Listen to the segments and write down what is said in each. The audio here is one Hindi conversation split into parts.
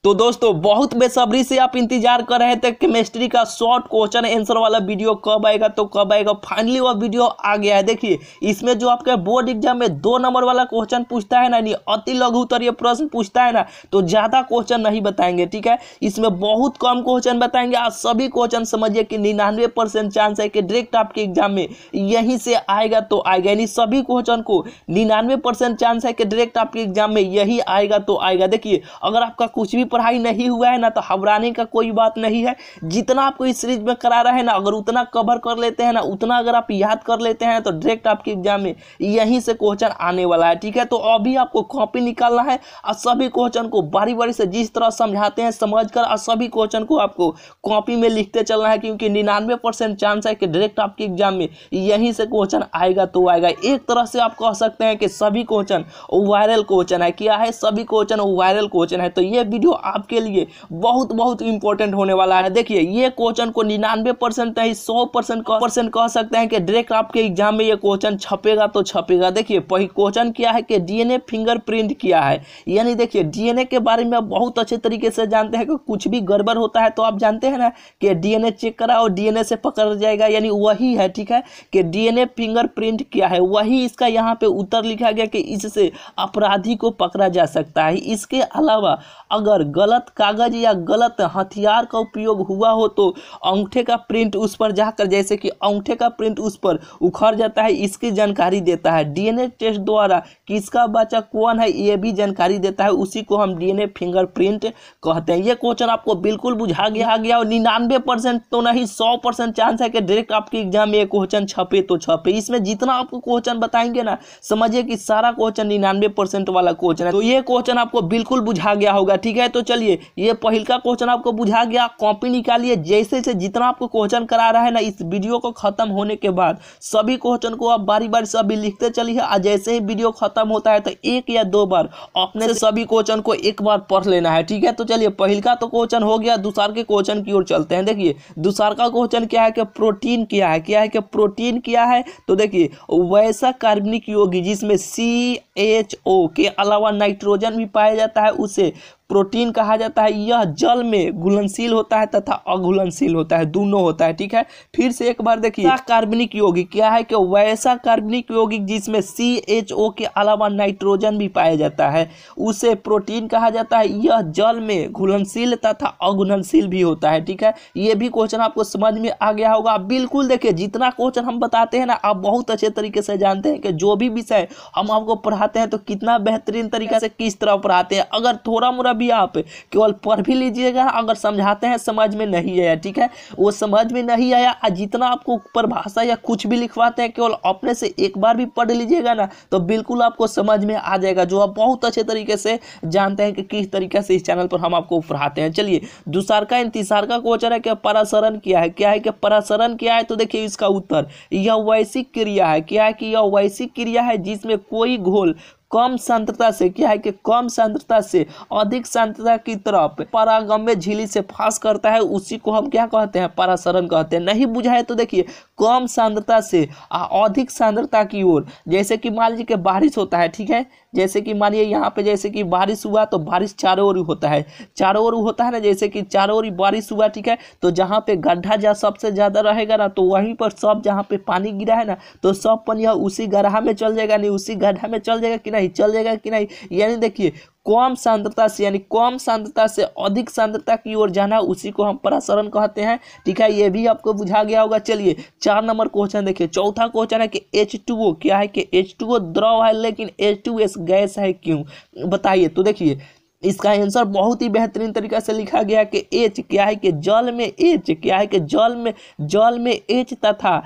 तो दोस्तों बहुत बेसब्री से आप इंतजार कर रहे थे केमिस्ट्री का शॉर्ट क्वेश्चन आंसर वाला वीडियो कब आएगा तो कब आएगा। फाइनली वो वीडियो आ गया है। देखिए इसमें जो आपके बोर्ड एग्जाम में 2 नंबर वाला क्वेश्चन पूछता है ना, नहीं अति लघु उत्तरीय प्रश्न पूछता है ना, तो ज़्यादा क्वेश्चन नहीं बताएंगे, ठीक है। इसमें बहुत कम क्वेश्चन बताएंगे। आज सभी क्वेश्चन समझिए कि 99% चांस है कि डायरेक्ट आपके एग्जाम में यहीं से आएगा तो आएगा, यानी सभी क्वेश्चन को 99% चांस है कि डायरेक्ट आपके एग्जाम में यही आएगा तो आएगा। देखिए अगर आपका कुछ भी पढ़ाई नहीं हुआ है ना तो घबराने का कोई बात नहीं है। जितना आपको इस सीरीज में करा रहा है ना, अगर उतना कवर कर लेते हैं ना, उतना अगर आप याद कर लेते हैं तो डायरेक्ट आपके एग्जाम में यहीं से क्वेश्चन आने वाला है, ठीक है। तो अभी आपको कॉपी निकालना है और सभी क्वेश्चन को बारी बारी से जिस तरह समझाते हैं समझकर और सभी क्वेश्चन को आपको कॉपी में लिखते चलना है, क्योंकि 99% चांस है कि डायरेक्ट आपके एग्जाम में यहीं से क्वेश्चन आएगा तो आएगा। एक तरह से आप कह सकते हैं कि सभी क्वेश्चन वायरल क्वेश्चन है। क्या है? सभी क्वेश्चन वायरल क्वेश्चन है। तो ये वीडियो आपके लिए बहुत बहुत इंपॉर्टेंट होने वाला है। देखिए ये क्वेश्चन को 99% नहीं 100% कह सकते हैं कि डायरेक्ट आपके एग्जाम में ये क्वेश्चन छपेगा तो छपेगा। देखिए पहले क्वेश्चन क्या है कि डीएनए फिंगरप्रिंट क्या है, यानी देखिए डीएनए के बारे में बहुत अच्छे तरीके से जानते हैं कि कुछ भी गड़बड़ होता है तो आप जानते हैं ना कि डीएनए चेक करा और डीएनए से पकड़ जाएगा, यानी वही है, ठीक है। कि डीएनए फिंगरप्रिंट क्या है, वही इसका यहाँ पे उत्तर लिखा गया कि इससे अपराधी को पकड़ा जा सकता है। इसके अलावा अगर गलत कागज या गलत हथियार का उपयोग हुआ हो तो अंगूठे का प्रिंट उस पर जाकर, जैसे कि अंगूठे का प्रिंट उस पर उखड़ जाता है, इसकी जानकारी देता है। डीएनए टेस्ट द्वारा किसका बच्चा कौन है ये भी जानकारी देता है, उसी को हम डीएनए फिंगरप्रिंट कहते हैं। ये क्वेश्चन आपको बिल्कुल बुझा गया और 99% तो नहीं 100% चांस है कि डायरेक्ट आपके एग्जाम में ये क्वेश्चन छपे तो छपे। इसमें जितना आपको क्वेश्चन बताएंगे ना, समझिए कि सारा क्वेश्चन 99% वाला क्वेश्चन है। तो ये क्वेश्चन आपको बिल्कुल बुझा गया होगा, ठीक है। तो चलिए ये पहला क्वेश्चन आपको बुझा गया, कॉपी निकालिए। जैसे से जितना आपको क्वेश्चन करा रहा है ना, इस वीडियो को खत्म होने के बाद सभी क्वेश्चन को आप बारी बारी से अभी लिखते चलिए और जैसे ही वीडियो खत्म होता है तो 1 या 2 बार अपने से सभी क्वेश्चन को एक बार पढ़ लेना है, ठीक है। तो चलिए पहला तो क्वेश्चन हो गया। दूसरा के क्वेश्चन की ओर चलते हैं। देखिए दूसरा का क्वेश्चन क्या है कि प्रोटीन क्या है, क्या है कि प्रोटीन क्या है। तो देखिए वैसा कार्बनिक यौगिक जिसमें CHO के अलावा नाइट्रोजन भी पाया जाता है उसे प्रोटीन कहा जाता है। यह जल में घुलनशील होता है तथा अघुलनशील होता है, दोनों होता है, ठीक है। फिर से एक बार देखिए कार्बनिक यौगिक क्या है कि वैसा कार्बनिक यौगिक जिसमें CHO के अलावा नाइट्रोजन भी पाया जाता है उसे प्रोटीन कहा जाता है। यह जल में घुलनशील तथा अघुलनशील भी होता है, ठीक है। ये भी क्वेश्चन आपको समझ में आ गया होगा। बिल्कुल देखिए जितना क्वेश्चन हम बताते हैं ना, आप बहुत अच्छे तरीके से जानते हैं कि जो भी विषय हम आपको पढ़ाते हैं तो कितना बेहतरीन तरीके से किस तरह पढ़ाते हैं। अगर थोड़ा मोड़ा भी आप केवल पढ़ भी लीजिएगा, अगर समझाते हैं समझ में नहीं आया, ठीक है, वो समझ में नहीं आया, जितना आपको परिभाषा या कुछ भी लिखवाते हैं केवल अपने से एक बार भी पढ़ लीजिएगा ना तो बिल्कुल आपको समझ में आ जाएगा, जो आप बहुत अच्छे तरीके से जानते हैं कि किस तरीके से इस चैनल पर हम आपको पढ़ाते हैं। चलिए दूसरा का तीसरा का क्वेश्चन है कि परासरण क्या है, क्या है कि परासरण क्या है। तो देखिए इसका उत्तर यह वैसी क्रिया है, क्या है कि यह वैसी क्रिया है जिसमें कोई घोल कम सांद्रता से, क्या है कि कम सांद्रता से अधिक सांद्रता की तरफ परागम्य झिल्ली से पास करता है, उसी को हम क्या कहते हैं, परासरण कहते हैं। नहीं बुझा है तो देखिए कम सांद्रता से अधिक सांद्रता की ओर, जैसे कि मान लीजिए कि बारिश होता है, ठीक है। जैसे कि मानिए यहाँ पे जैसे कि बारिश हुआ तो बारिश चारों ओर होता है, चारों ओर होता है ना, जैसे कि चारों ओर बारिश हुआ, ठीक है। तो जहाँ पे गड्ढा जहाँ सबसे ज़्यादा रहेगा ना तो वहीं पर सब जहाँ पे पानी गिरा है ना तो सब पानी उसी गड्ढा में चल जाएगा, नहीं उसी गड्ढा में चल जाएगा कि नहीं, चल जाएगा कि नहीं। यानी देखिए कम सांद्रता से, यानी कम सांद्रता से अधिक सांद्रता की ओर जाना, उसी को हम परासरण कहते हैं, ठीक है। ये भी आपको बुझा गया होगा। चलिए 4 नंबर क्वेश्चन देखिए। चौथा क्वेश्चन है कि H2O क्या है कि H2O द्रव है लेकिन H2S गैस है, क्यों बताइए। तो देखिए इसका आंसर बहुत ही बेहतरीन तरीका से लिखा गया कि H क्या है कि जल में, H क्या है कि जल में H तथा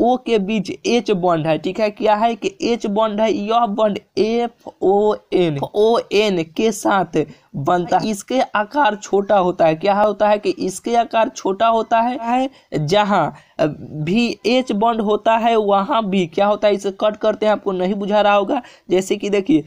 O के बीच H बॉन्ड है, ठीक है। क्या है कि H बॉन्ड है, यह बॉन्ड FON के साथ बनता है। इसके आकार छोटा होता है, क्या होता है कि इसके आकार छोटा होता है। जहाँ भी H बॉन्ड होता है वहाँ भी क्या होता है, इसे कट करते हैं, आपको नहीं बुझा रहा होगा। जैसे कि देखिए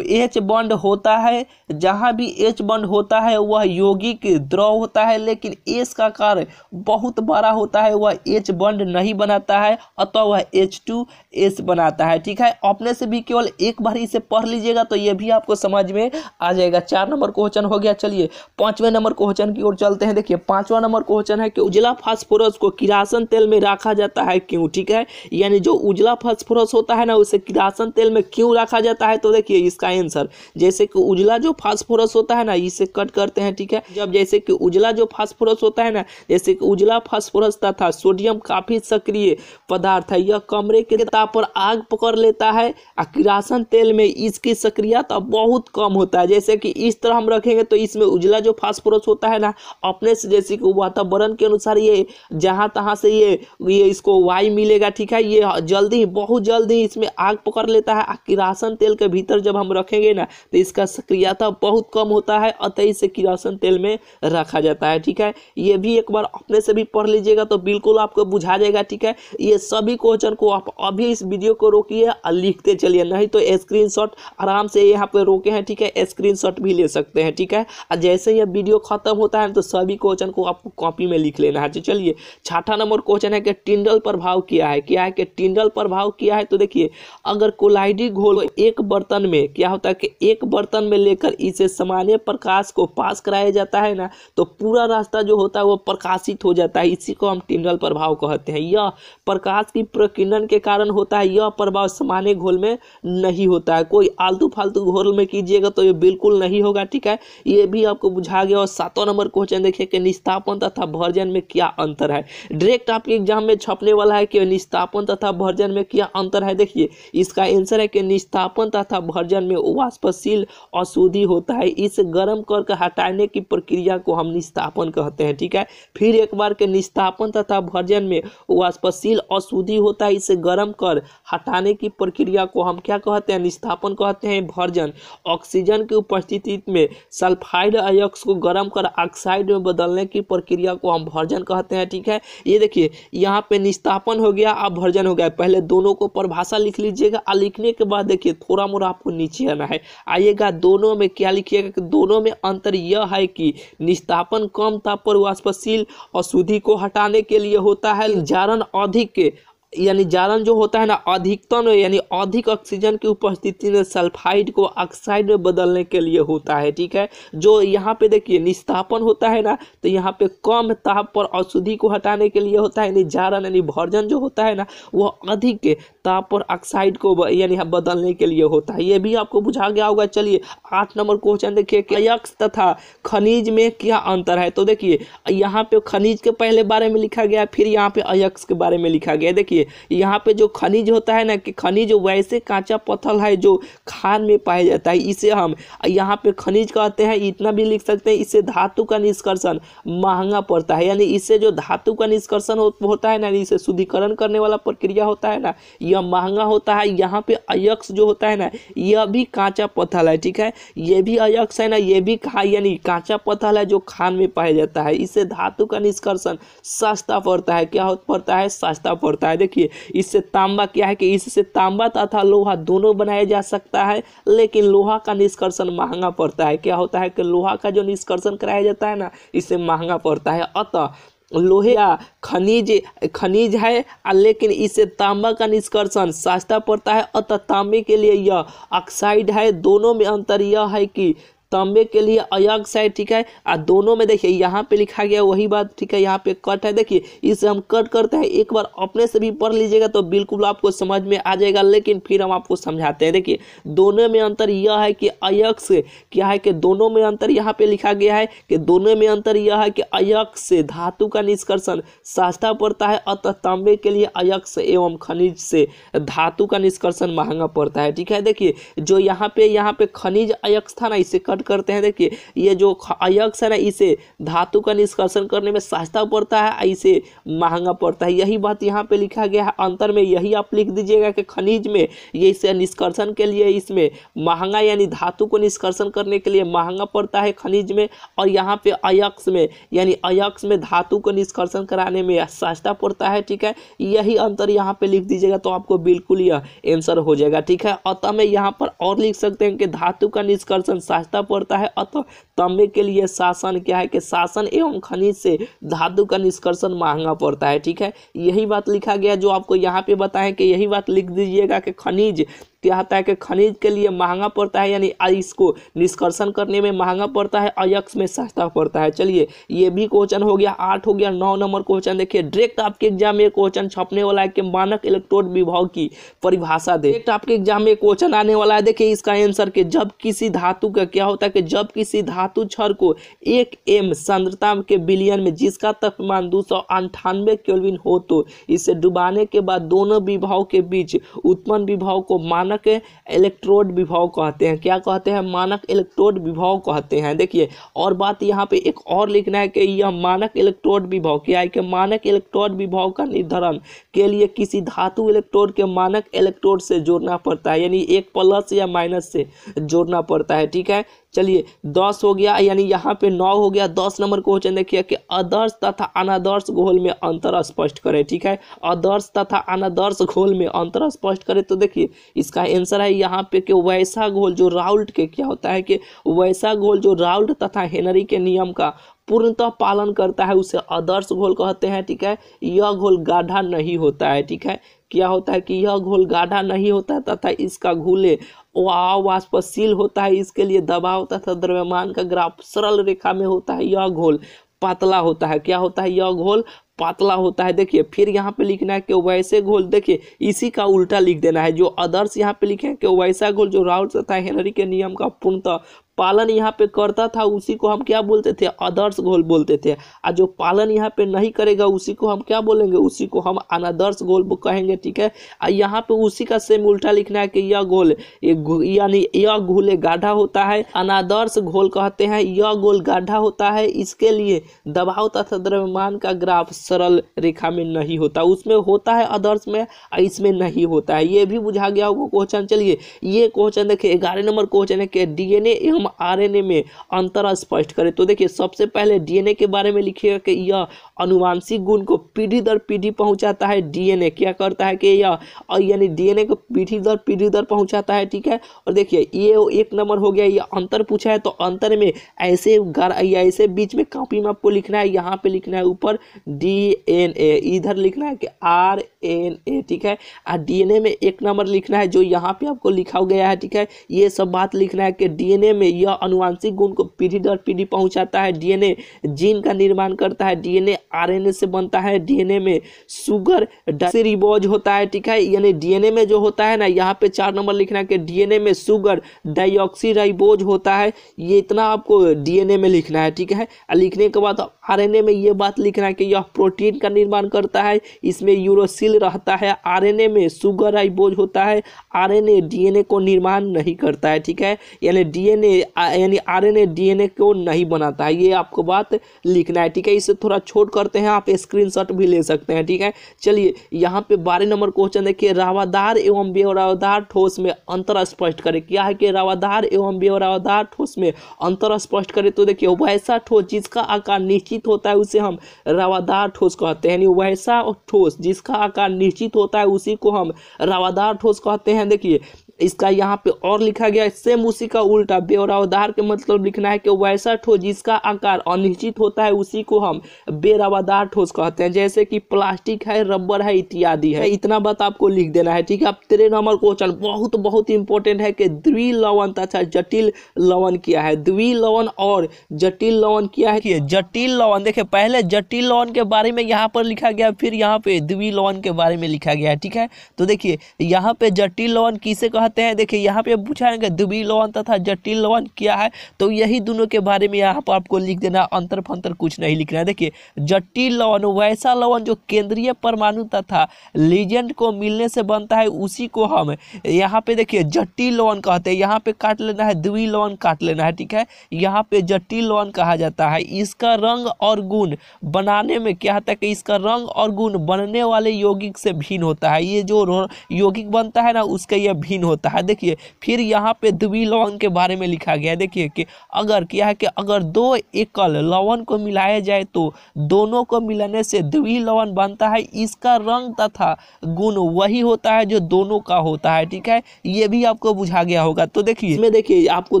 H बॉन्ड होता है, जहाँ भी H बॉन्ड होता है वह यौगिक द्रव होता है, लेकिन S का आकार बहुत बड़ा होता है, वह H बॉन्ड नहीं बनाता है, अतः वह H2 एस बनाता है। ठीक है, अपने से भी केवल एक बार इसे पढ़ लीजिएगा तो ये भी आपको समझ में आ जाएगा। 4 नंबर क्वेश्चन हो गया। चलिए 5वें नंबर क्वेश्चन की ओर चलते हैं। देखिए 5वां नंबर क्वेश्चन है कि उजला फास्फोरस को किरासन तेल में रखा जाता है क्यों। ठीक है, यानी जो उजला फास्फोरस होता है ना उसे किरासन तेल में क्यों रखा जाता है। तो देखिए इसका आंसर, जैसे कि उजला जो फास्फोरस होता है ना, इसे कट करते हैं। ठीक है, जब जैसे कि उजला जो फास्फोरस होता है ना, जैसे कि उजला फास्फोरस तथा सोडियम काफी सक्रिय पदार्थ है, यह कमरे के ताप पर आग पकड़ लेता है और किरासन तेल में इसकी सक्रियता बहुत कम होता है। जैसे कि इस तरह हम रखेंगे तो इसमें उजला जो फास्फोरस होता है ना, अपने से जैसे कि वातावरण के अनुसार ये जहां तहां से ये इसको वायु मिलेगा। ठीक है, ये जल्दी बहुत जल्दी इसमें आग पकड़ लेता है। किरासन तेल के भीतर जब हम रखेंगे ना तो इसका सक्रियता बहुत कम होता है, अतः इसे किरासन तेल में रखा जाता है। ठीक है, ये भी एक बार अपने से भी पढ़ लीजिएगा तो बिल्कुल आपको बुझा जाएगा। ठीक है, ये सभी क्वेश्चन को आप अभी इस वीडियो को रोकिए और लिखते चलिए, नहीं तो स्क्रीनशॉट आराम से यहाँ पे रोके हैं। ठीक है, स्क्रीनशॉट भी ले सकते हैं। ठीक है, और जैसे ये वीडियो खत्म होता है तो सभी क्वेश्चन को आपको कॉपी में लिख लेना है। चलिए 6वां नंबर क्वेश्चन है कि टिंडल प्रभाव क्या है। क्या है कि टिंडल प्रभाव क्या है। तो देखिए अगर कोलाइडी घोल एक बर्तन में क्या होता है कि एक बर्तन में लेकर इसे सामान्य प्रकाश को पास कराया जाता है ना, तो पूरा रास्ता जो होता है वो प्रकाशित हो जाता है। इसी को हम टिंडल प्रभाव कहते हैं। यह प्रकाश की प्रकीर्णन के कारण होता है। यह प्रभाव सामान्य घोल में नहीं होता है। कोई आलतू फालतू घोल में कीजिएगा तो ये बिल्कुल नहीं होगा। ठीक है, ये भी आपको बुझा गया। और 7वां नंबर क्वेश्चन देखिए कि निस्तापन तथा भर्जन में क्या अंतर है। डायरेक्ट आपके एग्जाम में छपने वाला है कि निस्तापन तथा भर्जन में क्या अंतर है। देखिए इसका आंसर है कि निस्तापन तथा भर्जन में वाष्पशील अशुद्धि होता है। इसे गर्म करके हटाने की प्रक्रिया को हम निस्तापन कहते हैं। ठीक है, फिर एक बार के निस्तापन तथा भर्जन में वाष्पशील अशुद्धि होता है। इसे गर्म कर हटाने की प्रक्रिया को हम क्या कहते हैं, निस्तापन कहते हैं। भर्जन ऑक्सीजन की उपस्थिति में सल्फाइड अयस्क को गर्म कर ऑक्साइड में बदलने की प्रक्रिया को हम भर्जन कहते हैं। ठीक है, ये देखिए यहाँ पे निस्तापन हो गया, अब भर्जन हो गया। पहले दोनों को परिभाषा लिख लीजिएगा और लिखने के बाद देखिए थोड़ा मोड़ा आपको नीचे आना है। आइएगा दोनों में क्या लिखिएगा कि दोनों में अंतर यह है कि निस्तापन कम ताप पर वाष्पशील अशुद्धि को हटाने के लिए होता है। जारण अधिक यानी जारण जो होता है ना अधिकतम यानी अधिक ऑक्सीजन की उपस्थिति में सल्फाइड को ऑक्साइड में बदलने के लिए होता है। ठीक है, जो यहाँ पे देखिए निस्तापन होता है ना तो यहाँ पे कम ताप पर अशुद्धि को हटाने के लिए होता है। यानी जारण यानी भर्जन जो होता है ना वो अधिक ताप पर ऑक्साइड को यानी बदलने के लिए होता है। ये भी आपको बुझा गया होगा। चलिए 8 नंबर क्वेश्चन देखिए कि अयस्क तथा खनिज में क्या अंतर है। तो देखिए यहाँ पे खनिज के पहले बारे में लिखा गया, फिर यहाँ पे अयस्क के बारे में लिखा गया। देखिए यहाँ पे जो खनिज होता है ना कि खनिज वैसे कांचा पत्थर है जो खान में पाया जाता है, इसे हम यहाँ पे खनिज कहते हैं। इतना भी लिख सकते हैं, इससे धातु का निष्कर्षण महंगा पड़ता है। यानी इससे जो धातु का निष्कर्षण होता है ना, इसे शुद्धिकरण करने वाला प्रक्रिया होता है ना, यह महंगा होता है। यहाँ पे अयस्क जो होता है ना यह भी कांचा पत्थर है। ठीक है, ये भी अयस्क है ना, ये भी यानी कांचा पत्थर है जो खान में पाया जाता है। इससे धातु का निष्कर्षण सस्ता पड़ता है। क्या पड़ता है, सस्ता पड़ता है। देखिए इससे तांबा क्या है कि इससे तांबा तथा लोहा दोनों बनाया जा सकता है, लेकिन लोहा का निष्कर्षण महंगा पड़ता है। क्या होता है कि लोहा का जो निष्कर्षण कराया जाता है ना इससे महंगा पड़ता है। अतः लोहे या खनिज है लेकिन इससे तांबा का निष्कर्षण सस्ता पड़ता है। अतः तांबे के लिए यह ऑक्साइड है। दोनों में अंतर यह है कि तांबे के लिए अयस्क है। ठीक है, और दोनों में देखिए यहाँ पे लिखा गया वही बात। ठीक है, यहाँ पे कट है। देखिए इसे हम कट करते हैं। एक बार अपने से भी पढ़ लीजिएगा तो बिल्कुल आपको समझ में आ जाएगा, लेकिन फिर हम आपको समझाते हैं। देखिए दोनों में अंतर यह है कि अयस्क क्या है कि दोनों में अंतर यहाँ पे लिखा गया है कि दोनों में अंतर यह है कि अयस्क से धातु का निष्कर्षण सस्ता पड़ता है। अतः तांबे के लिए अयस्क एवं खनिज से धातु का निष्कर्षण महंगा पड़ता है। ठीक है, देखिए जो यहाँ पे खनिज अयस्क था ना इसे कट करते हैं। देखिए ये जो अयस्क है ना इसे धातु का निष्कर्षण करने में सस्ता पड़ता है, इसे महंगा पड़ता है। यही बात यहाँ पे लिखा गया है। अंतर में यही आप लिख दीजिएगा कि खनिज में ये इसे निष्कर्षण के लिए इसमें महंगा यानी धातु को निष्कर्षण करने के लिए महंगा पड़ता है खनिज में, और यहाँ पे अयस्क में यानी अयस्क में धातु को निष्कर्षण कराने में सस्ता पड़ता है। ठीक है, यही अंतर यहाँ पे लिख दीजिएगा तो आपको बिल्कुल यह आंसर हो जाएगा। ठीक है, अतः में यहाँ पर और लिख सकते हैं कि धातु का निष्कर्षण सस्ता पड़ता है, अतः तांबे के लिए शासन क्या है कि शासन एवं खनिज से धातु का निष्कर्षण महंगा पड़ता है। ठीक है, यही बात लिखा गया जो आपको यहाँ पे बताएं कि यही बात लिख दीजिएगा कि खनिज क्या होता है कि खनिज के लिए महंगा पड़ता है, यानी इसको निष्कर्षण करने में महंगा पड़ता है, अयस्क में सस्ता पड़ता है। चलिए ये भी क्वेश्चन हो गया, 8 हो गया। 9 नंबर क्वेश्चन देखिए, डायरेक्ट आपके एग्जाम में क्वेश्चन छपने वाला है कि मानक इलेक्ट्रोड विभव की परिभाषा दे। डायरेक्ट आपके एग्जाम में क्वेश्चन आने वाला है, देखिए इसका आंसर कि जब किसी धातु का क्या होता है कि जब किसी धातु क्षण को 1 m सांद्रता के विलयन में जिसका तापमान 298 केल्विन हो तो इसे डुबाने के बाद दोनों विभव के बीच उत्पन्न विभव को मानक इलेक्ट्रोड विभव कहते हैं। क्या कहते हैं? मानक इलेक्ट्रोड विभव कहते हैं। देखिए और बात यहाँ पे एक और लिखना है कि यह मानक इलेक्ट्रोड विभव क्या है कि मानक इलेक्ट्रोड विभव का निर्धारण के लिए किसी धातु इलेक्ट्रोड के मानक इलेक्ट्रोड से जोड़ना पड़ता है, यानी एक प्लस या माइनस से जोड़ना पड़ता है। ठीक है, चलिए 10 हो गया, यानी यहाँ पे 9 हो गया। 10 नंबर क्वेश्चन देखिए कि आदर्श तथा अनादर्श घोल में अंतर स्पष्ट करें। ठीक है, आदर्श तथा अनादर्श घोल में अंतर स्पष्ट करें तो देखिए इसका आंसर है यहाँ पे कि वैसा घोल जो राउल्ट के क्या होता है कि वैसा घोल जो राउल्ट तथा हेनरी के नियम का पूर्णतः पालन करता है उसे आदर्श घोल कहते हैं। ठीक है, यह घोल गाढ़ा नहीं होता है। ठीक है, क्या होता है कि यह घोल गाढ़ा नहीं होता है तथा इसका घुले वाष्पशील होता है, इसके लिए दबाव तथा द्रव्यमान का ग्राफ सरल रेखा में होता है। यह घोल पतला होता है। क्या होता है? यह घोल पतला होता है। देखिए फिर यहाँ पे लिखना है कि वैसे घोल, देखिए इसी का उल्टा लिख देना है, जो आदर्श यहाँ पे लिखे कि वैसा घोल जो राउल्ट तथा हेनरी के नियम का पूर्णतः पालन यहाँ पे करता था उसी को हम क्या बोलते थे? आदर्श घोल बोलते थे। और जो पालन यहाँ पे नहीं करेगा उसी को हम क्या बोलेंगे? उसी को हम अनादर्श घोल कहेंगे। ठीक है, और यहाँ पे उसी का सेम उल्टा लिखना है कि यह घोल यानी यह घोल गाढ़ा होता है, अनादर्श घोल कहते हैं। यह घोल गाढ़ा होता है, इसके लिए दबाव तथा द्रव्यमान का ग्राफ सरल रेखा में नहीं होता, उसमें होता है आदर्श में, इसमें नहीं होता है। ये भी बुझा गया होगा क्वेश्चन। चलिए ये क्वेश्चन देखिए 11 नंबर क्वेश्चन है कि डीएनए एवं आरएनए में अंतर स्पष्ट करें तो देखिए सबसे पहले डीएनए के बारे में लिखिएगा कि यह अनुवांशिक गुण को पीढ़ी दर पीढ़ी पहुंचाता है। डीएनए क्या करता है कि यह यानी डीएनए को पीढ़ी दर पहुंचाता है। ठीक है, और देखिए ये 1 नंबर हो गया। ये अंतर पूछा है तो अंतर में ऐसे बीच में कॉपी में आपको लिखना है, यहाँ पे लिखना है ऊपर डीएनए, इधर लिखना है कि आरएनए। ठीक है, और डीएनए में 1 नंबर लिखना है जो यहाँ पे आपको लिखा गया है। ठीक है, ये सब बात लिखना है कि डीएनए में यह अनुवांशिक गुण को पीढ़ी दर पीढ़ी पहुंचाता है। डीएनए जीन का निर्माण करता है। डीएनए आरएनए से बनता है। डीएनए में शुगर डाइऑक्सीराइबोज होता है। ठीक है, यानी डीएनए में जो होता है ना, यहाँ पे 4 नंबर लिखना है कि डीएनए में शुगर डाइऑक्सीराइबोज होता है। ये इतना आपको डीएनए में लिखना है। ठीक है, लिखने के बाद आरएनए में ये बात लिखना है कि यह प्रोटीन का निर्माण करता है, इसमें यूरोसिल रहता है। आरएनए में शुगर राइबोज होता है। आरएनए डीएनए को निर्माण नहीं करता है। ठीक है, यानी आरएनए डीएनए को नहीं बनाता है, ये आपको बात लिखना है। ठीक है, इसे थोड़ा छोट करते हैं, आप स्क्रीनशॉट भी ले सकते हैं। ठीक है, चलिए यहाँ पे 12 नंबर क्वेश्चन देखिए, रावादार एवं बेरावादार ठोस में अंतर स्पष्ट करें। क्या है कि रावादार एवं बेरावादार ठोस में अंतर स्पष्ट करें तो देखिए वैसा ठोस जिसका आकार निश्चित होता है उसे हम रावादार ठोस कहते हैं, यानी वैसा ठोस जिसका आकार निश्चित होता है उसी को हम रावादार ठोस कहते हैं। देखिए इसका यहाँ पे और लिखा गया है सेम उसी का उल्टा, बेरावादार के मतलब लिखना है कि वैसा ठोस जिसका आकार अनिश्चित होता है उसी को हम बेरावादार ठोस कहते हैं, जैसे कि प्लास्टिक है, रबर है, इत्यादि है। इतना बात आपको लिख देना है। ठीक है, अब 13 नंबर क्वेश्चन बहुत इंपॉर्टेंट है कि द्विलवण तथा जटिल लवण क्या है। द्विलवण और जटिल लवण क्या है? जटिल लवण देखिए पहले जटिल लवण के बारे में यहाँ पर लिखा गया, फिर यहाँ पे द्विलवण के बारे में लिखा गया है। ठीक है, तो देखिए यहाँ पे जटिल लवण किसे कहते हैं, देखिए यहाँ पे पूछा है कि द्वितीय लवण तथा जटिल लवण क्या है, तो यही दोनों के बारे में यहाँ पर आपको लिख देना, अंतर फंतर कुछ नहीं लिखना है। देखिए जटिल लवण वैसा लवण जो केंद्रीय परमाणु तथा लीजेंड को मिलने से बनता है, उसी को हम यहाँ पे देखिए जटिल लवण कहते हैं। यहाँ पे काट लेना है, द्वितीय लवण काट लेना है। ठीक है, यहाँ पे जटिल लवण कहा जाता है। इसका रंग और गुण बनाने में क्या होता है कि इसका रंग और गुण बनने वाले यौगिक से भिन्न होता है। ये जो यौगिक बनता है ना उसका यह भिन्न होता है। होता है। देखिए फिर यहाँ पे द्वितीय लवण के बारे में लिखा गया है। देखिए कि अगर क्या है कि अगर दो एकल लवण को मिलाया जाए तो दोनों को मिलाने से द्वितीय लवण बनता है। इसका रंग तथा गुण वही होता है जो दोनों का होता है। ठीक है, ये भी आपको बुझा गया होगा। तो देखिए इसमें देखिए आपको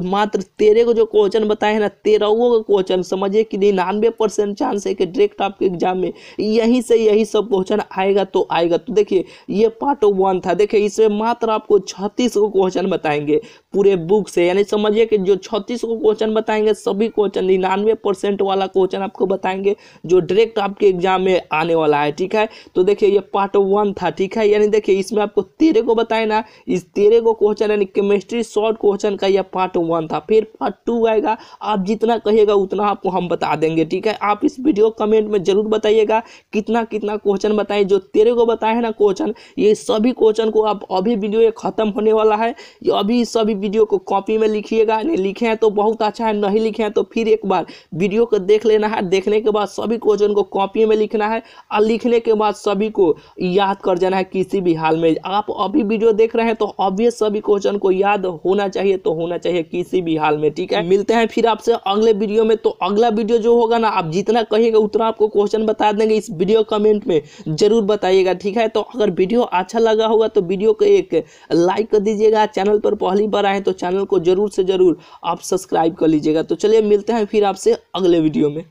मात्र 13 को जो क्वेश्चन बताए हैं ना, 13 का क्वेश्चन समझिए कि 99% चांस है कि डायरेक्ट आपके एग्जाम में यहीं से यही सब क्वेश्चन आएगा तो आएगा। तो देखिए ये पार्ट 1 था। देखिए इसमें मात्र आपको 36 को क्वेश्चन बताएंगे पूरे बुक से, यानी समझिए कि जो 36 को क्वेश्चन बताएंगे सभी क्वेश्चन 99% वाला क्वेश्चन आपको बताएंगे जो डायरेक्ट आपके एग्जाम में आने वाला है। ठीक है, तो देखिए ये पार्ट 1 था। ठीक है, यानी देखिए इसमें आपको 13 को बताए ना, इस 13 को क्वेश्चन यानी केमिस्ट्री शॉर्ट क्वेश्चन का यह पार्ट 1 था। फिर पार्ट 2 आएगा, आप जितना कहिएगा उतना आपको हम बता देंगे। ठीक है, आप इस वीडियो कमेंट में जरूर बताइएगा कितना कितना क्वेश्चन बताएं। जो 13 को बताए हैं ना क्वेश्चन, ये सभी क्वेश्चन को आप अभी वीडियो ये खत्म होने वाला है, ये अभी सभी वीडियो को कॉपी में लिखिएगा। नहीं लिखे हैं तो बहुत अच्छा है, नहीं लिखे हैं तो फिर एक बार वीडियो को देख लेना है। देखने के बाद सभी क्वेश्चन को कॉपी में लिखना है और लिखने के बाद सभी को याद कर जाना है किसी भी हाल में। आप अभी वीडियो देख रहे हैं तो ऑब्वियस सभी क्वेश्चन को याद होना चाहिए, तो होना चाहिए किसी भी हाल में। ठीक है, मिलते हैं फिर आपसे अगले वीडियो में। तो अगला वीडियो जो होगा ना, आप जितना कहिएगा उतना आपको क्वेश्चन बता देंगे। इस वीडियो कमेंट में जरूर बताइएगा। ठीक है, तो अगर वीडियो अच्छा लगा होगा तो वीडियो को एक लाइक कर दीजिएगा। चैनल पर पहली बार आए तो चैनल को जरूर से जरूर आप सब्सक्राइब कर लीजिएगा। तो चलिए मिलते हैं फिर आपसे अगले वीडियो में।